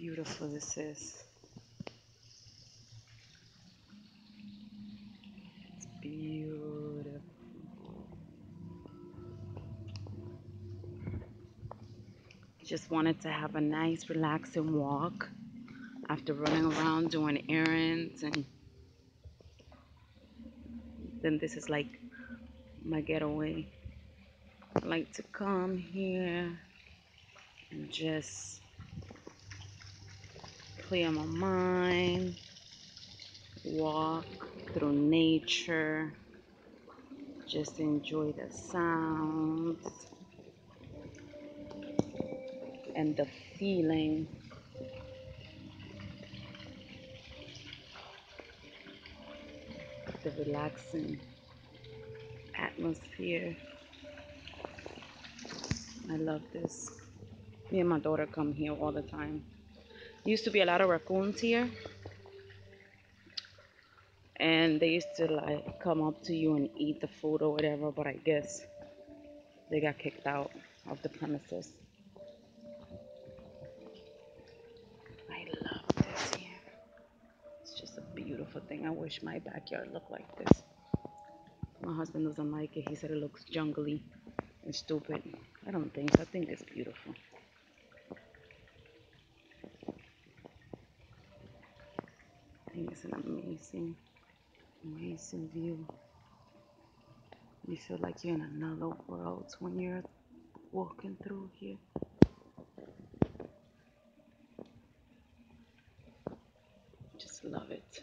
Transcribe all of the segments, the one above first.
beautiful this is. It's beautiful. Just wanted to have a nice relaxing walk after running around doing errands, and then this is like my getaway. I like to come here and just clear my mind, walk through nature, just enjoy the sounds and the feeling, the relaxing atmosphere. I love this. Me and my daughter come here all the time. Used to be a lot of raccoons here, and they used to like come up to you and eat the food or whatever, but I guess they got kicked out of the premises. I love this here. It's just a beautiful thing. I wish my backyard looked like this. My husband doesn't like it. He said it looks jungly and stupid. I don't think so. I think it's beautiful. I think it's an amazing, amazing view. You feel like you're in another world when you're walking through here. Just love it.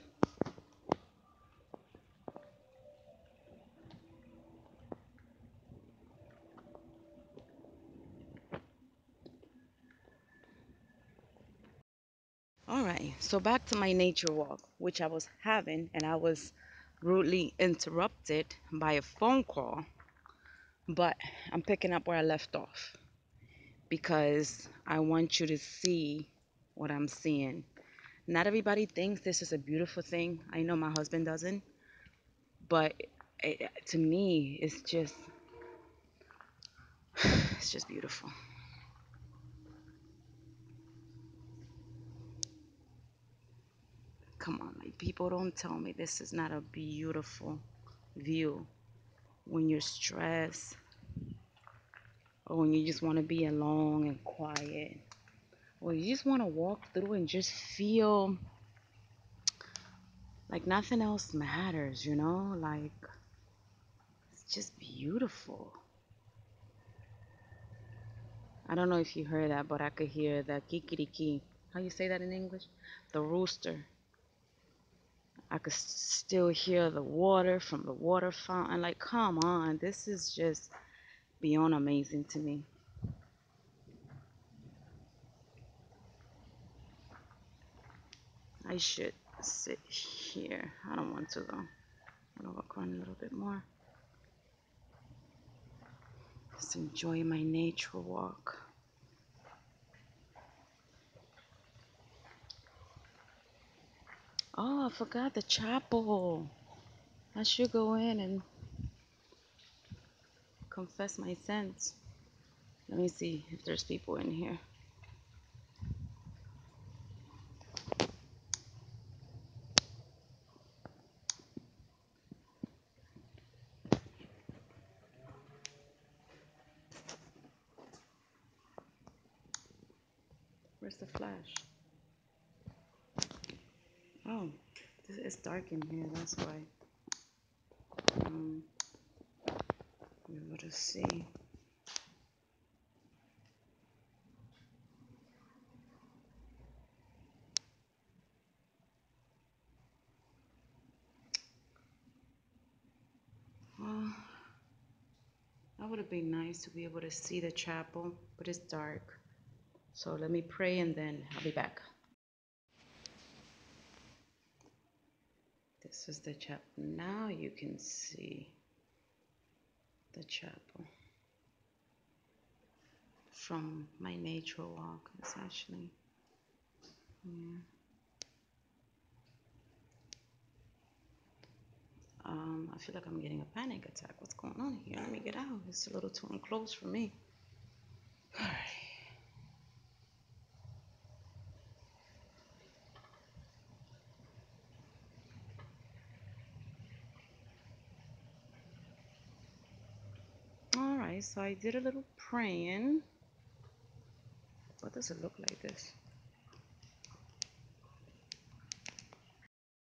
All right, so back to my nature walk, which I was having, and I was rudely interrupted by a phone call, but I'm picking up where I left off because I want you to see what I'm seeing. Not everybody thinks this is a beautiful thing. I know my husband doesn't, but to me, it's just beautiful. Come on, like people don't tell me this is not a beautiful view when you're stressed or when you just want to be alone and quiet, or you just want to walk through and just feel like nothing else matters, you know? Like it's just beautiful. I don't know if you heard that, but I could hear the kikiriki. How you say that in English? The rooster. I could still hear the water from the water fountain. Like, come on, this is just beyond amazing to me. I should sit here. I don't want to though. I'm gonna walk around a little bit more. Just enjoy my nature walk. Oh, I forgot the chapel. I should go in and confess my sins. Let me see if there's people in here. Where's the flash? Oh, it's dark in here, that's why. Be able to see. Well, that would have been nice to be able to see the chapel, but it's dark. So let me pray and then I'll be back. This is the chapel. Now you can see the chapel from my nature walk. It's actually, yeah. I feel like I'm getting a panic attack. What's going on here? Let me get out. It's a little too enclosed for me. All right. guys. So I did a little praying. What does it look like this?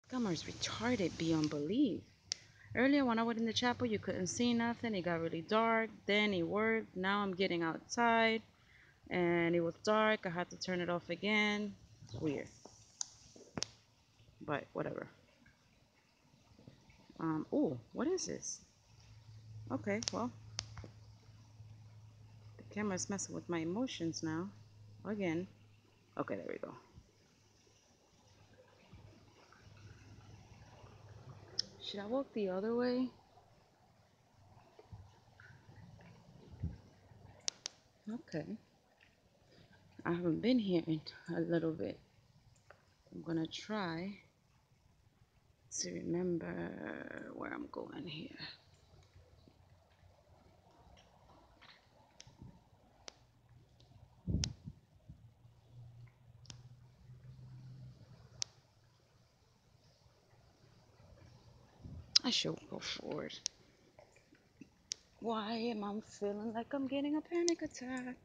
Camera's retarded beyond belief. Earlier when I went in the chapel, you couldn't see nothing. It got really dark. Then it worked. Now I'm getting outside and it was dark. I had to turn it off again. Weird. But whatever. Oh, what is this? Okay, well, the camera's messing with my emotions now. Again. Okay, there we go. Should I walk the other way? Okay. I haven't been here in a little bit. I'm gonna try to remember where I'm going here. I should go forward. Why am I feeling like I'm getting a panic attack?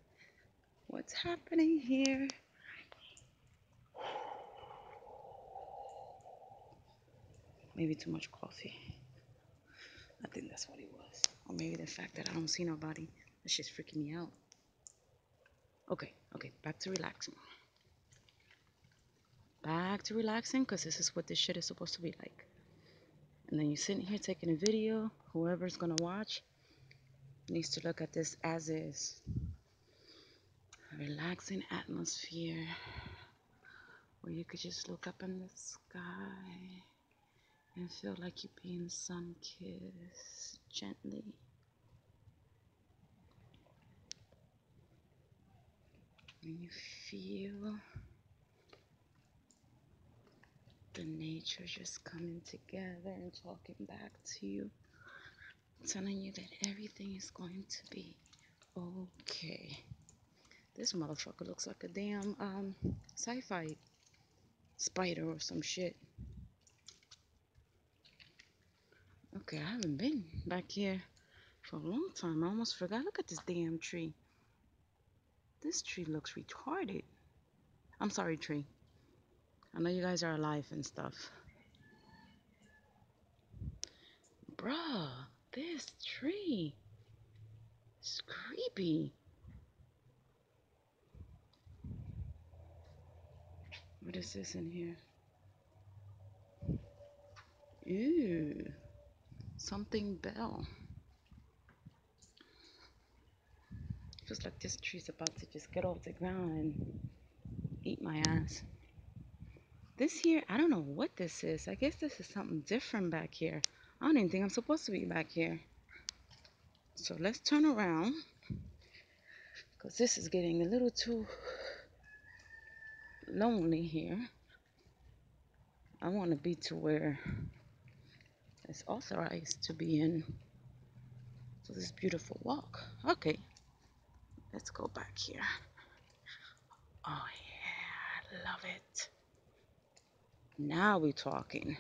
What's happening here? Maybe too much coffee. I think that's what it was. Or maybe the fact that I don't see nobody. That's just freaking me out. Okay, back to relaxing. Back to relaxing, because this is what this shit is supposed to be like. And then you're sitting here taking a video. Whoever's gonna watch needs to look at this as is. A relaxing atmosphere where you could just look up in the sky and feel like you're being sun-kissed gently. And you feel the nature just coming together and talking back to you, telling you that everything is going to be okay. This motherfucker looks like a damn sci-fi spider or some shit. Okay, I haven't been back here for a long time. I almost forgot. Look at this damn tree. This tree looks retarded. I'm sorry, tree. I know you guys are alive and stuff. Bruh, this tree is creepy. What is this in here? Ew. Something bell. Feels like this tree's about to just get off the ground and eat my ass. This here, I don't know what this is. I guess this is something different back here. I don't even think I'm supposed to be back here. So let's turn around, because this is getting a little too lonely here. I want to be to where it's authorized to be in. So this beautiful walk. Okay, let's go back here. Oh yeah, I love it. Now we're talking.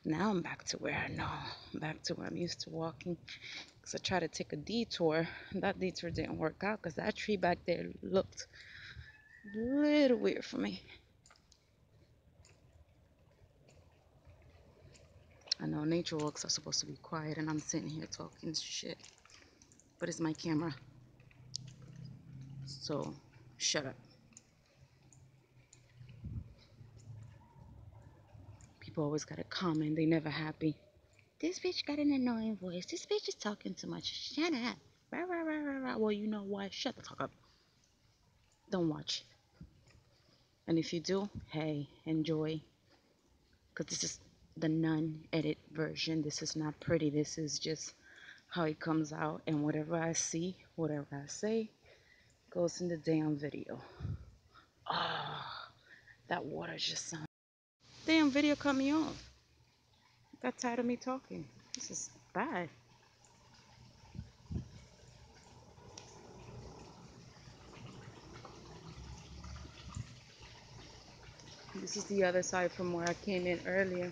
Now I'm back to where I know. I'm back to where I'm used to walking. Because I tried to take a detour. That detour didn't work out because that tree back there looked a little weird for me. I know nature walks are supposed to be quiet and I'm sitting here talking shit. But it's my camera. So, shut up. People always gotta comment. They never happy. This bitch got an annoying voice. This bitch is talking too much. Shut up. Rah, rah, rah, rah, rah. Well, you know what? Shut the fuck up. Don't watch. And if you do, hey, enjoy. Because this is the non-edit version. This is not pretty. This is just how it comes out. And whatever I see, whatever I say, goes in the damn video. Ah, that water just sounds. Damn video cut me off. Got tired of me talking. This is bad. This is the other side from where I came in earlier.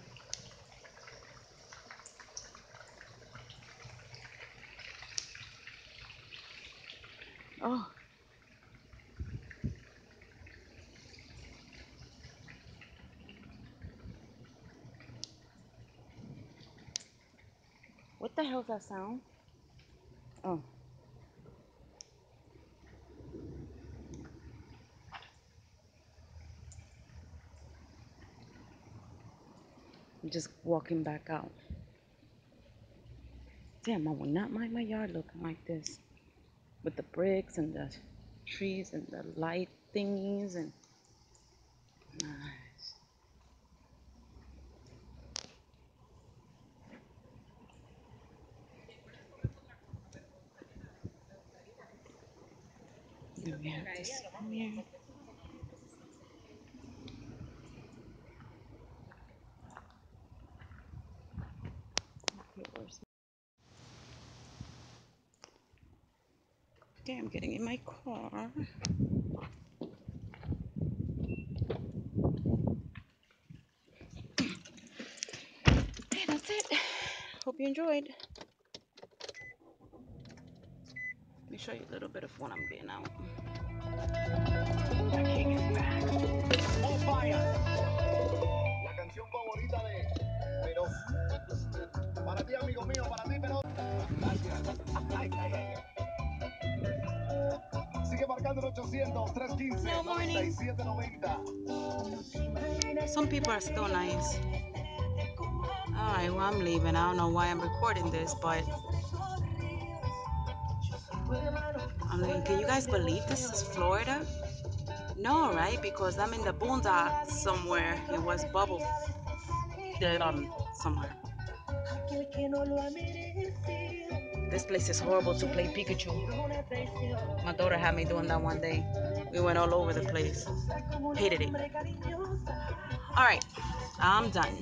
hell's that sound? Oh. I'm just walking back out. Damn, I would not mind my yard looking like this. With the bricks and the trees and the light thingies and nice. Then we have this here. Okay, I'm getting in my car. Okay, that's it. Hope you enjoyed. Let me show you a little bit of what I'm getting out. On fire. La canción favorita de pero para ti amigo mío, para ti pero gracias. Ay, ay, ay. Sigue marcando el 800 315 9790. Some people are still nice. Alright, well, I'm leaving. I don't know why I'm recording this, but I mean, can you guys believe this is Florida? No, right? Because I'm in the boondocks somewhere. It was bubble somewhere. This place is horrible to play Pikachu. My daughter had me doing that one day. We went all over the place. Hated it. Alright, I'm done.